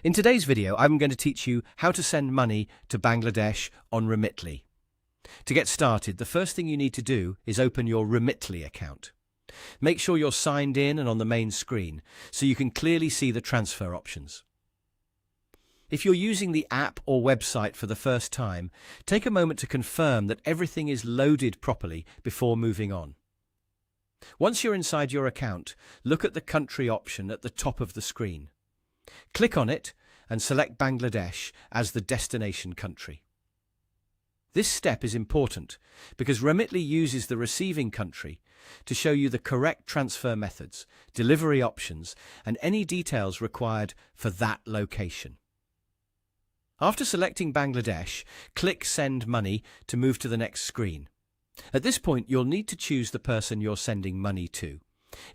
In today's video, I'm going to teach you how to send money to Bangladesh on Remitly. To get started, the first thing you need to do is open your Remitly account. Make sure you're signed in and on the main screen so you can clearly see the transfer options. If you're using the app or website for the first time, take a moment to confirm that everything is loaded properly before moving on. Once you're inside your account, look at the country option at the top of the screen. Click on it and select Bangladesh as the destination country. This step is important because Remitly uses the receiving country to show you the correct transfer methods, delivery options, and any details required for that location. After selecting Bangladesh, click Send Money to move to the next screen. At this point, you'll need to choose the person you're sending money to.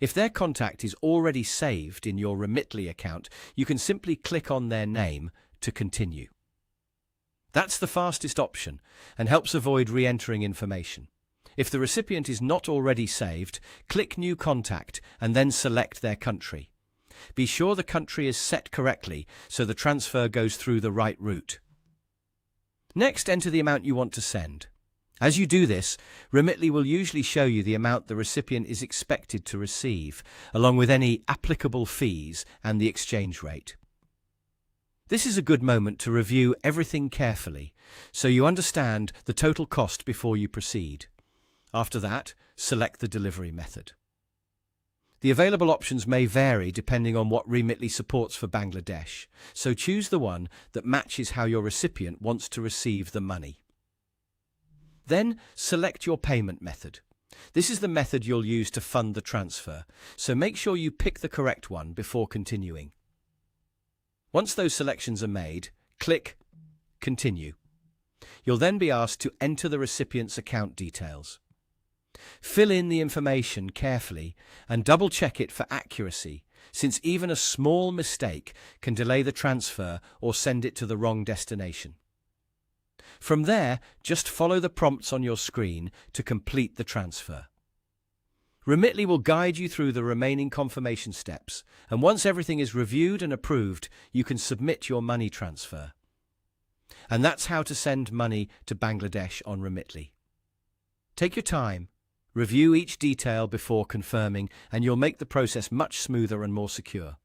If their contact is already saved in your Remitly account, you can simply click on their name to continue. That's the fastest option and helps avoid re-entering information. If the recipient is not already saved, click New Contact and then select their country. Be sure the country is set correctly so the transfer goes through the right route. Next, enter the amount you want to send. As you do this, Remitly will usually show you the amount the recipient is expected to receive, along with any applicable fees and the exchange rate. This is a good moment to review everything carefully, so you understand the total cost before you proceed. After that, select the delivery method. The available options may vary depending on what Remitly supports for Bangladesh, so choose the one that matches how your recipient wants to receive the money. Then, select your payment method. This is the method you'll use to fund the transfer, so make sure you pick the correct one before continuing. Once those selections are made, click Continue. You'll then be asked to enter the recipient's account details. Fill in the information carefully and double-check it for accuracy, since even a small mistake can delay the transfer or send it to the wrong destination. From there, just follow the prompts on your screen to complete the transfer. Remitly will guide you through the remaining confirmation steps, and once everything is reviewed and approved, you can submit your money transfer. And that's how to send money to Bangladesh on Remitly. Take your time, review each detail before confirming, and you'll make the process much smoother and more secure.